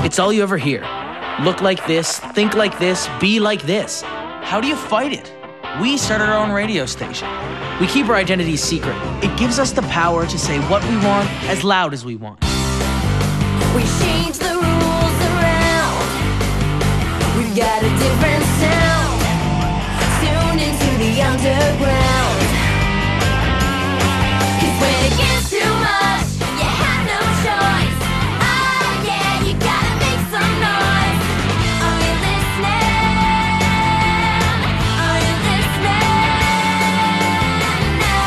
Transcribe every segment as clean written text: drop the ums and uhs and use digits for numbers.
It's all you ever hear. Look like this, think like this, be like this. How do you fight it? We started our own radio station. We keep our identities secret. It gives us the power to say what we want as loud as we want. We change the rules around. We've got a different sound. Tuned into the underground. 'Cause when it gets too much, you have no choice. Oh yeah, you gotta make some noise. Are you listening? Are you listening? Now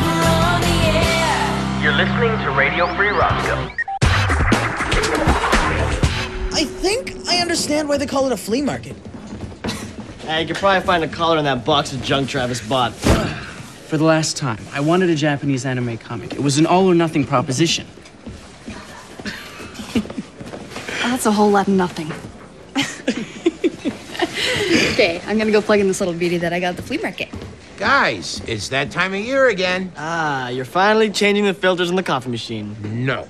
we're on the air. You're listening to Radio Free Roscoe. I think I understand why they call it a flea market. Hey, you could probably find a collar in that box of junk Travis bought. For the last time, I wanted a Japanese anime comic. It was an all-or-nothing proposition. Oh, that's a whole lot of nothing. Okay, I'm gonna go plug in this little beauty that I got at the flea market. Guys, it's that time of year again. Ah, you're finally changing the filters in the coffee machine. No.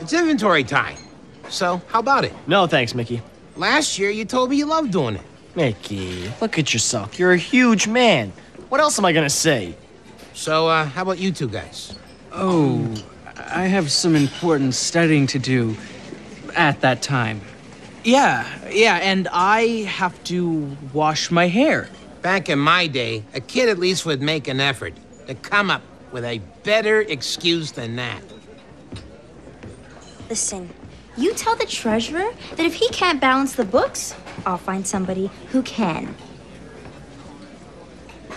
It's inventory time. So, how about it? No, thanks, Mickey. Last year, you told me you loved doing it. Mickey, look at yourself. You're a huge man. What else am I gonna say? So, how about you two guys? Oh, I have some important studying to do at that time. Yeah, and I have to wash my hair. Back in my day, a kid at least would make an effort to come up with a better excuse than that. Listen, you tell the treasurer that if he can't balance the books, I'll find somebody who can.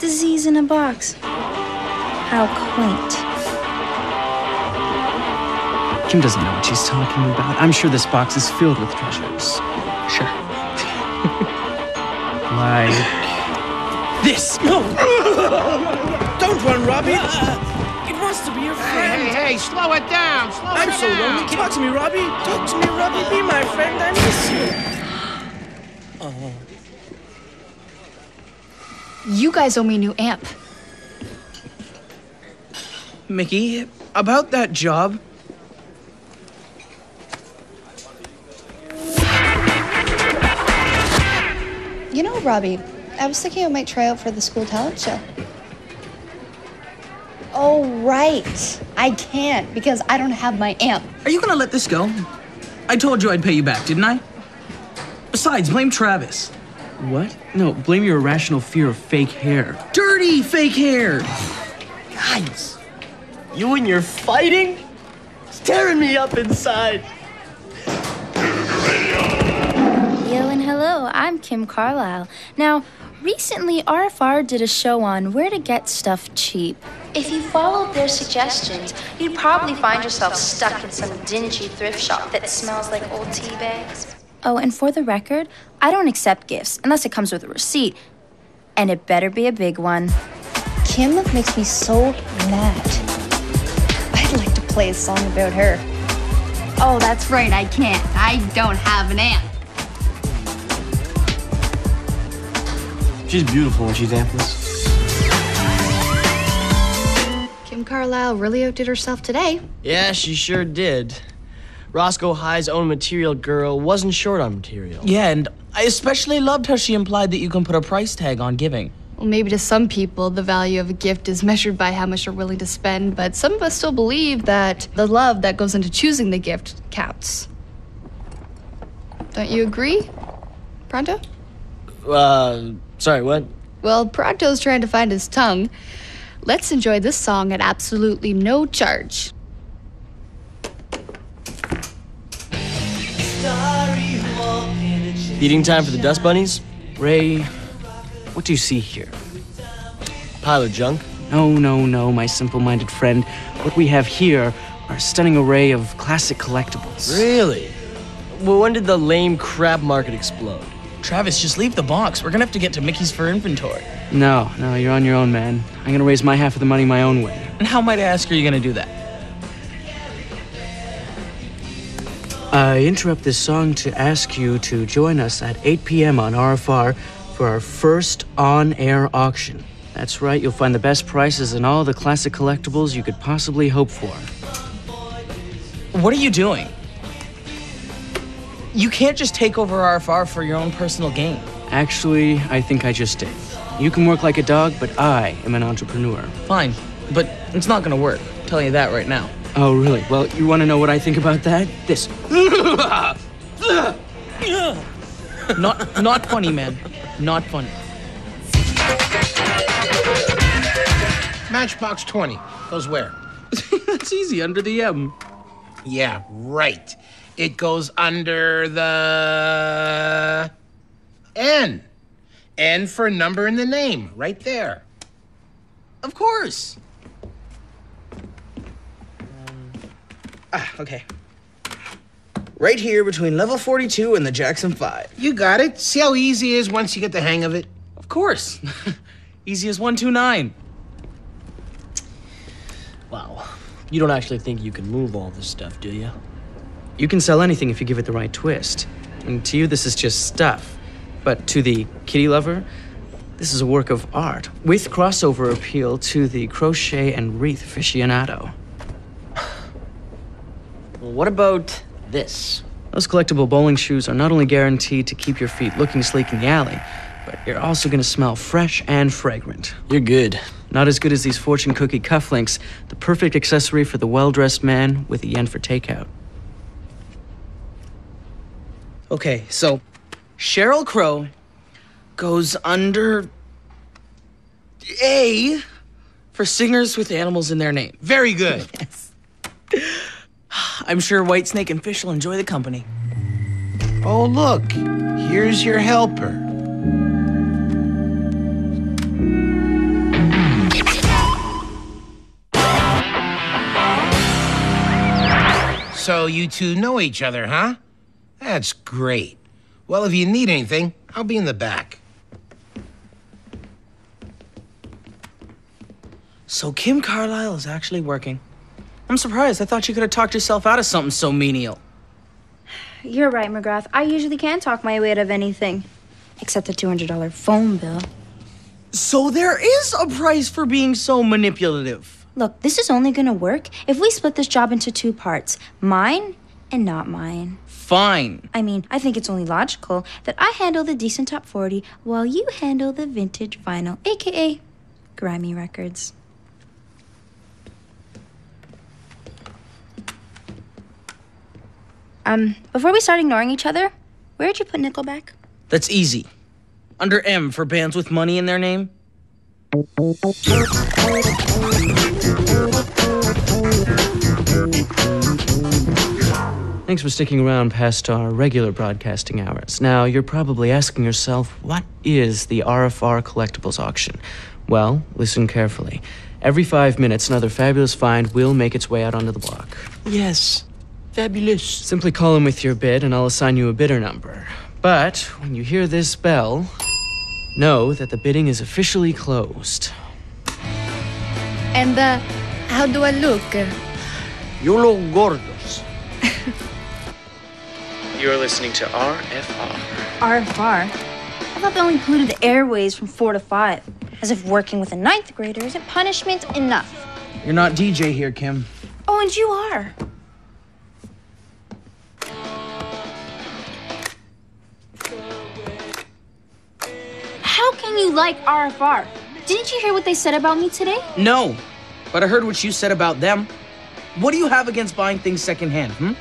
Disease in a box. How quaint. Kim doesn't know what she's talking about. I'm sure this box is filled with treasures. Sure. Like This! No! Don't run, Robbie! It wants to be your friend! Hey, slow it down! Slow I'm it so down! lonely. Talk to me, Robbie! Talk to me, Robbie! Be my friend, I miss you! You guys owe me a new amp. Mickey, about that job... You know, Robbie, I was thinking I might try out for the school talent show. Oh, right. I can't because I don't have my amp. Are you gonna let this go? I told you I'd pay you back, didn't I? Besides, blame Travis. what? No, blame your irrational fear of fake hair. Dirty fake hair! Guys, you and your fighting? It's tearing me up inside. Yo and hello, I'm Kim Carlisle. Now, recently RFR did a show on where to get stuff cheap. If you followed their suggestions, you'd probably find yourself stuck in some dingy thrift shop that smells like old tea bags. Oh, and for the record, I don't accept gifts unless it comes with a receipt. And it better be a big one. Kim makes me so mad. I'd like to play a song about her. Oh, that's right, I can't. I don't have an amp. She's beautiful when she's ampless. Kim Carlisle really outdid herself today. Yeah, she sure did. Roscoe High's own material girl wasn't short on material. Yeah, and I especially loved how she implied that you can put a price tag on giving. Well, maybe to some people, the value of a gift is measured by how much they're willing to spend, but some of us still believe that the love that goes into choosing the gift counts. Don't you agree, Pronto? Sorry, what? Well, Pronto's trying to find his tongue. Let's enjoy this song at absolutely no charge. Feeding time for the dust bunnies? Ray, what do you see here? Pile of junk? No, my simple-minded friend. What we have here are a stunning array of classic collectibles. Really? Well, when did the lame crap market explode? Travis, just leave the box. We're gonna have to get to Mickey's for inventory. No, you're on your own, man. I'm gonna raise my half of the money my own way. And how might I ask are you gonna do that? I interrupt this song to ask you to join us at 8 p.m. on RFR for our first on-air auction. That's right, you'll find the best prices and all the classic collectibles you could possibly hope for. What are you doing? You can't just take over RFR for your own personal gain. Actually, I think I just did. You can work like a dog, but I am an entrepreneur. Fine, but it's not gonna work. I'm telling you that right now. Oh, really? Well, you want to know what I think about that? This. Not funny, man. Not funny. Matchbox 20 goes where? That's easy, under the M. Yeah, right. It goes under the N. N for number in the name, right there. Of course. Okay. Right here between level 42 and the Jackson 5. You got it. See how easy it is once you get the hang of it? Of course. Easy as 129. Wow. You don't actually think you can move all this stuff, do you? You can sell anything if you give it the right twist. And to you, this is just stuff. But to the kitty lover, this is a work of art with crossover appeal to the crochet and wreath aficionado. Well, what about this? Those collectible bowling shoes are not only guaranteed to keep your feet looking sleek in the alley, but you're also going to smell fresh and fragrant. You're good. Not as good as these fortune cookie cufflinks, the perfect accessory for the well-dressed man with a yen for takeout. Okay, so Sheryl Crow goes under A for singers with animals in their name. Very good. I'm sure Whitesnake and Fish will enjoy the company. Oh, look. Here's your helper. So you two know each other, huh? That's great. Well, if you need anything, I'll be in the back. So Kim Carlisle is actually working. I'm surprised. I thought you could have talked yourself out of something so menial. You're right, McGrath. I usually can talk my way out of anything. Except the $200 phone bill. So there is a price for being so manipulative. Look, this is only gonna work if we split this job into two parts. Mine and not mine. Fine. I mean, I think it's only logical that I handle the decent top 40 while you handle the vintage vinyl, aka Grammy records. Before we start ignoring each other, where'd you put Nickelback? That's easy. Under M for bands with money in their name. Thanks for sticking around past our regular broadcasting hours. Now, you're probably asking yourself, what is the RFR Collectibles auction? Well, listen carefully. Every 5 minutes, another fabulous find will make its way out onto the block. Yes. Fabulous. Simply call in with your bid, and I'll assign you a bidder number. But when you hear this bell, know that the bidding is officially closed. And, how do I look? You look gorgeous. You're listening to RFR. RFR? I thought they only polluted the airways from 4 to 5. As if working with a 9th grader isn't punishment enough. You're not DJ here, Kim. Oh, and you are. How can you like RFR? Didn't you hear what they said about me today? No, but I heard what you said about them. What do you have against buying things secondhand,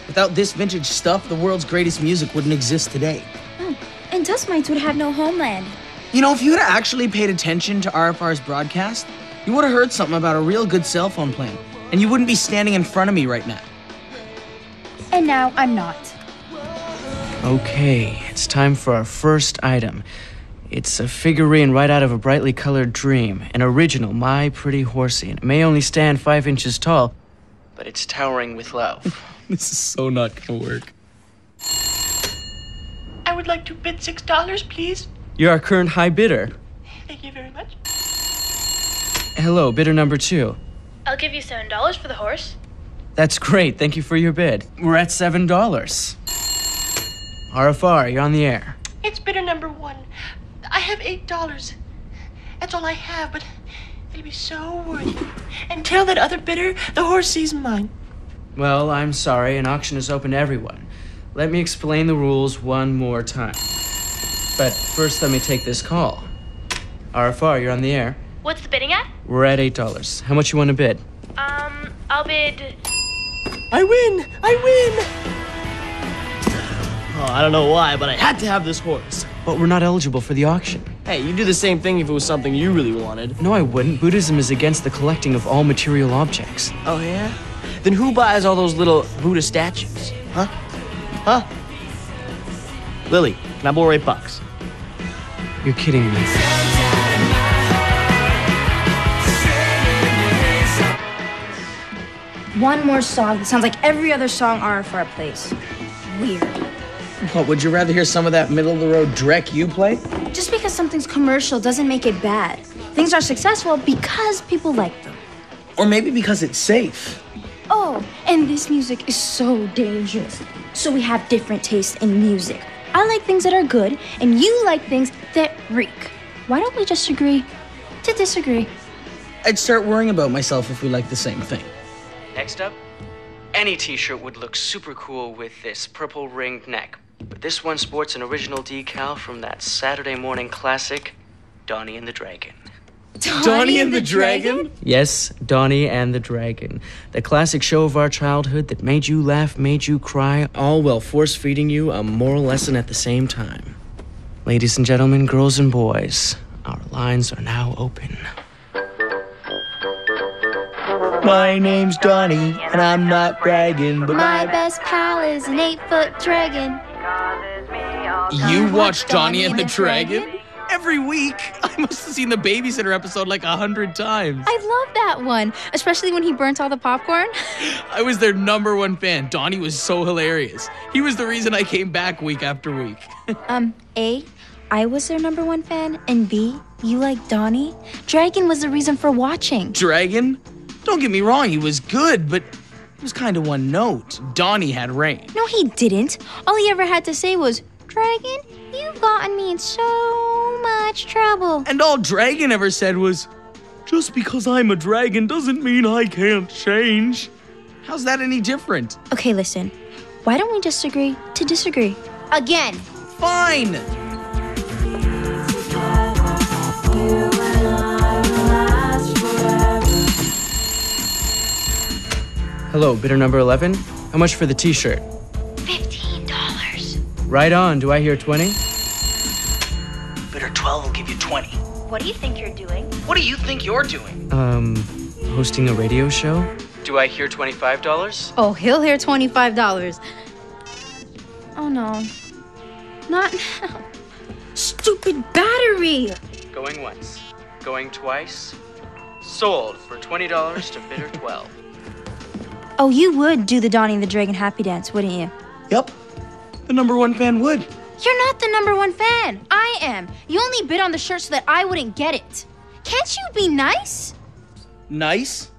Without this vintage stuff, the world's greatest music wouldn't exist today. Oh, and dust mites would have no homeland. You know, if you had actually paid attention to RFR's broadcast, you would have heard something about a real good cell phone plan, and you wouldn't be standing in front of me right now. And now I'm not. Okay, it's time for our first item. It's a figurine right out of a brightly colored dream, an original My Pretty Horsey, and it may only stand 5 inches tall, but it's towering with love. This is so not gonna work. I would like to bid $6, please. You're our current high bidder. Thank you very much. Hello, bidder number 2. I'll give you $7 for the horse. That's great, thank you for your bid. We're at $7. RFR, you're on the air. It's bidder number 1. I have $8. That's all I have, but it'll be so worth it. And tell that other bidder the horse is mine. Well, I'm sorry, an auction is open to everyone. Let me explain the rules one more time. But first, let me take this call. RFR, you're on the air. What's the bidding at? We're at $8. How much you want to bid? I'll bid. I win! Oh, I don't know why, but I had to have this horse. But we're not eligible for the auction. Hey, you'd do the same thing if it was something you really wanted. No, I wouldn't. Buddhism is against the collecting of all material objects. Oh, yeah? Then who buys all those little Buddha statues? Huh? Lily, can I borrow $8? You're kidding me. One more song that sounds like every other song RFR plays. Weird. What, would you rather hear some of that middle-of-the-road Drek you play? Just because something's commercial doesn't make it bad. Things are successful because people like them. Or maybe because it's safe. Oh, and this music is so dangerous. So we have different tastes in music. I like things that are good, and you like things that reek. Why don't we just agree to disagree? I'd start worrying about myself if we like the same thing. Next up, any t-shirt would look super cool with this purple ringed neck. But this one sports an original decal from that Saturday morning classic, Donnie and the Dragon. Donnie and the Dragon? Yes, Donnie and the Dragon. The classic show of our childhood that made you laugh, made you cry, all while force-feeding you a moral lesson at the same time. Ladies and gentlemen, girls and boys, our lines are now open. My name's Donnie, and I'm not bragging, but My best pal is an 8-foot dragon. You watch Donnie and the Dragon? Every week. I must have seen the Babysitter episode like 100 times. I love that one, especially when he burnt all the popcorn. I was their #1 fan. Donnie was so hilarious. He was the reason I came back week after week. A, I was their #1 fan, and B, you like Donnie? Dragon was the reason for watching. Dragon? Don't get me wrong, he was good, but he was kind of one note. Donnie had range. No, he didn't. All he ever had to say was, Dragon, you've gotten me in so much trouble. And all Dragon ever said was, just because I'm a dragon doesn't mean I can't change. How's that any different? Okay, listen. Why don't we just agree to disagree? Again. Fine. Hello, bidder number 11. How much for the t-shirt? $15. Right on. Do I hear 20? Bidder 12 will give you 20. What do you think you're doing? What do you think you're doing? Hosting a radio show? Do I hear $25? Oh, he'll hear $25. Oh, no. Not now. Stupid battery! Going once. Going twice. Sold for $20 to bidder 12. Oh, you would do the Donnie and the Dragon happy dance, wouldn't you? Yep. The #1 fan would. You're not the #1 fan. I am. You only bid on the shirt so that I wouldn't get it. Can't you be nice? Nice?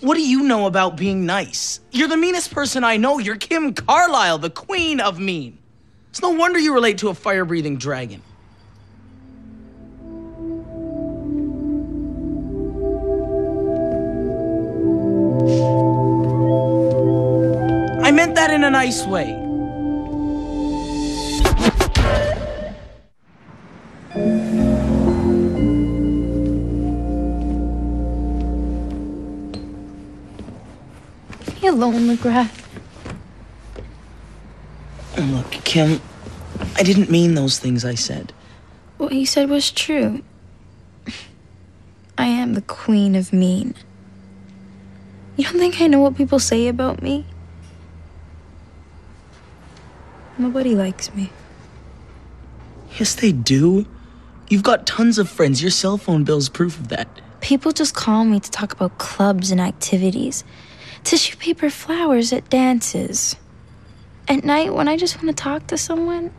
What do you know about being nice? You're the meanest person I know. You're Kim Carlisle, the queen of mean. It's no wonder you relate to a fire-breathing dragon. I meant that in a nice way. Hello, McGrath. Look, Kim, I didn't mean those things I said. What you said was true. I am the queen of mean. You don't think I know what people say about me? Nobody likes me. Yes, they do. You've got tons of friends. Your cell phone bill's proof of that. People just call me to talk about clubs and activities. Tissue paper flowers at dances. At night, when I just want to talk to someone,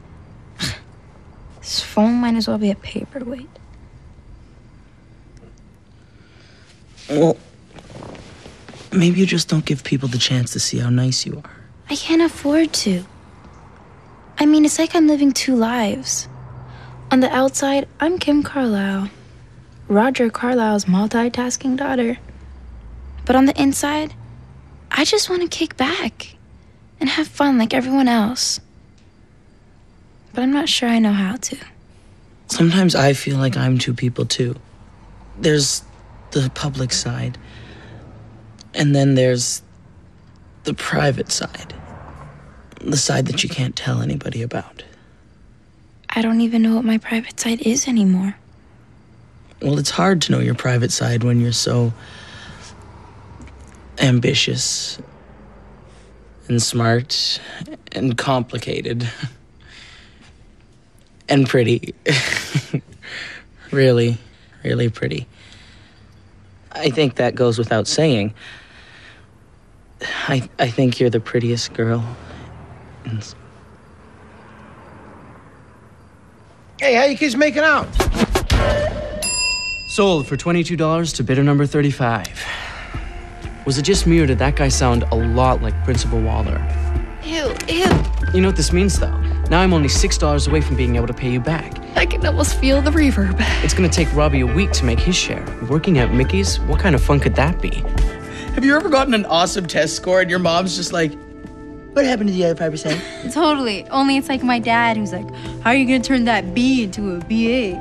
this phone might as well be a paperweight. Well, maybe you just don't give people the chance to see how nice you are. I can't afford to. I mean, it's like I'm living two lives. On the outside, I'm Kim Carlisle, Roger Carlisle's multitasking daughter. But on the inside, I just want to kick back and have fun like everyone else. But I'm not sure I know how to. Sometimes I feel like I'm two people too. There's the public side, and then there's the private side. The side that you can't tell anybody about. I don't even know what my private side is anymore. Well, it's hard to know your private side when you're so ambitious and smart and complicated and pretty. Really, really pretty. I think that goes without saying. I think you're the prettiest girl. Hey, how you kids making out? Sold for $22 to bidder number 35. Was it just me or did that guy sound a lot like Principal Waller? Ew, ew. You know what this means, though? Now I'm only $6 away from being able to pay you back. I can almost feel the reverb. It's gonna take Robbie a week to make his share. Working at Mickey's? What kind of fun could that be? Have you ever gotten an awesome test score and your mom's just like, what happened to the other 5%? Totally. Only it's like my dad who's like, how are you gonna turn that B into a BA?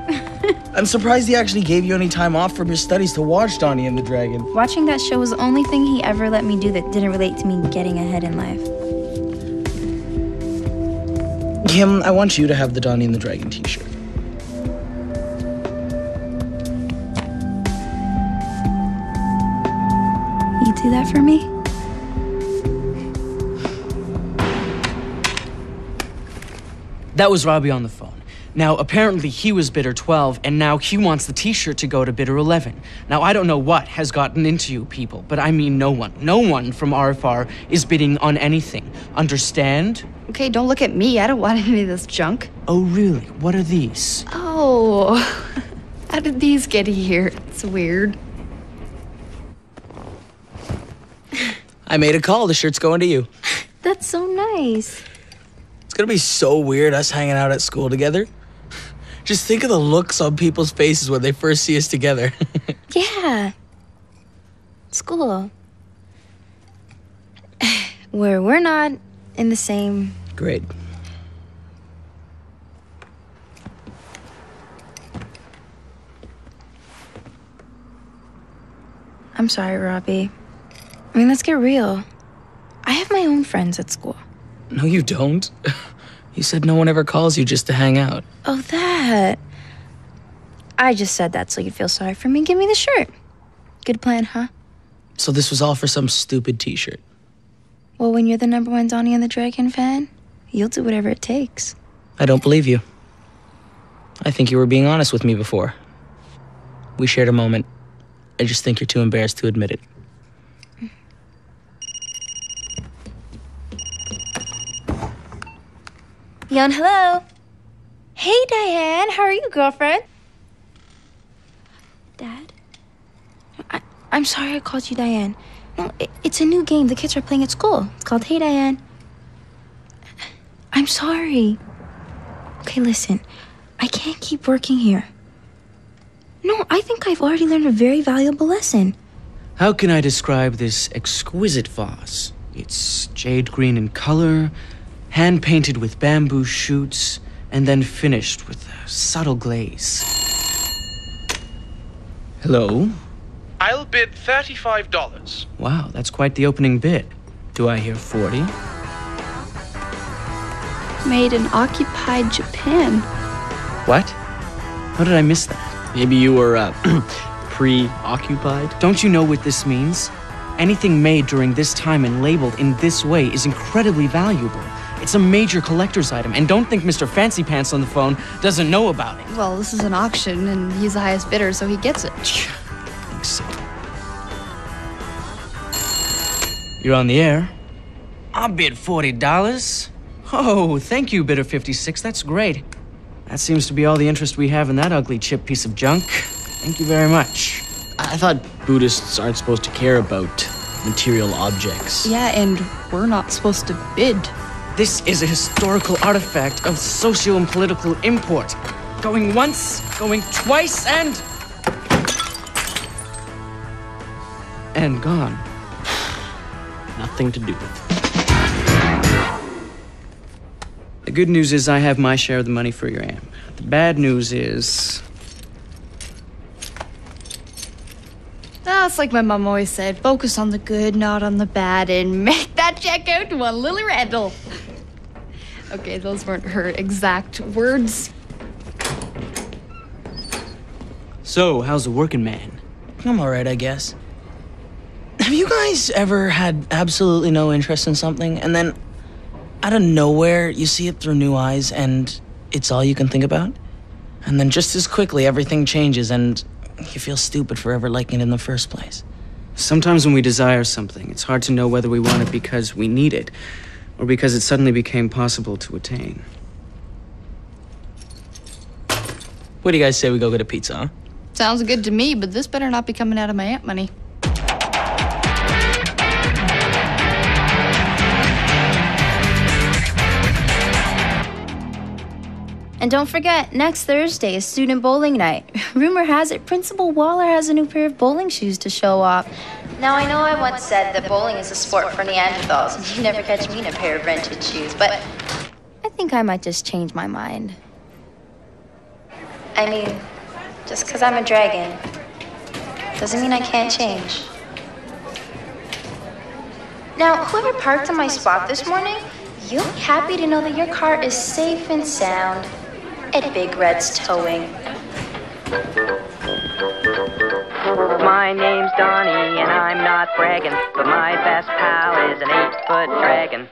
I'm surprised he actually gave you any time off from your studies to watch Donnie and the Dragon. Watching that show was the only thing he ever let me do that didn't relate to me getting ahead in life. Kim, I want you to have the Donnie and the Dragon t-shirt. You do that for me? That was Robbie on the phone. Now, apparently he was bidder 12, and now he wants the t-shirt to go to bidder 11. Now, I don't know what has gotten into you people, but I mean no one. No one from RFR is bidding on anything. Understand? Okay, don't look at me. I don't want any of this junk. Oh, really? What are these? Oh, how did these get here? It's weird. I made a call. The shirt's going to you. That's so nice. It's gonna be so weird us hanging out at school together. Just think of the looks on people's faces when they first see us together. Yeah. School. Where we're not in the same grade. I'm sorry, Robbie. I mean, let's get real. I have my own friends at school. No, you don't. You said no one ever calls you just to hang out. Oh, that. I just said that so you'd feel sorry for me and give me the shirt. Good plan, huh? So this was all for some stupid t-shirt. Well, when you're the #1 Donnie and the Dragon fan, you'll do whatever it takes. I don't believe you. I think you were being honest with me before. We shared a moment. I just think you're too embarrassed to admit it. Yon, hello. Hey, Diane. How are you, girlfriend? Dad? I'm sorry I called you Diane. No, it's a new game the kids are playing at school. It's called Hey, Diane. I'm sorry. Okay, listen. I can't keep working here. No, I think I've already learned a very valuable lesson. How can I describe this exquisite vase? It's jade green in color, hand-painted with bamboo shoots, and then finished with a subtle glaze. Hello? I'll bid $35. Wow, that's quite the opening bid. Do I hear 40? Made in occupied Japan. What? How did I miss that? Maybe you were, preoccupied? Don't you know what this means? Anything made during this time and labeled in this way is incredibly valuable. It's a major collector's item, and don't think Mr. Fancy Pants on the phone doesn't know about it. Well, this is an auction, and he's the highest bidder, so he gets it. Thanks so. You're on the air. I'll bid $40. Oh, thank you, bidder 56. That's great. That seems to be all the interest we have in that ugly chip piece of junk. Thank you very much. I thought Buddhists aren't supposed to care about material objects. Yeah, and we're not supposed to bid. This is a historical artifact of socio and political import. Going once, going twice, and gone. Nothing to do with it. The good news is I have my share of the money for your amp. The bad news is... It's like my mom always said, focus on the good, not on the bad, and make that check out to one Lily Randall. Okay, those weren't her exact words. So, how's the working man? I'm alright, I guess. Have you guys ever had absolutely no interest in something, and then out of nowhere, you see it through new eyes, and it's all you can think about? And then just as quickly, everything changes, and you feel stupid for ever liking it in the first place. Sometimes when we desire something, it's hard to know whether we want it because we need it, or because it suddenly became possible to attain. What do you guys say we go get a pizza, huh? Sounds good to me, but this better not be coming out of my aunt money. And don't forget, next Thursday is student bowling night. Rumor has it Principal Waller has a new pair of bowling shoes to show off. Now, I know I once said that bowling is a sport for Neanderthals, and you'd never catch me in a pair of rented shoes, but I think I might just change my mind. I mean, just because I'm a dragon doesn't mean I can't change. Now, whoever parked in my spot this morning, you'll be happy to know that your car is safe and sound at Big Red's Towing. My name's Donnie, and I'm not bragging, but my best pal is an 8-foot dragon.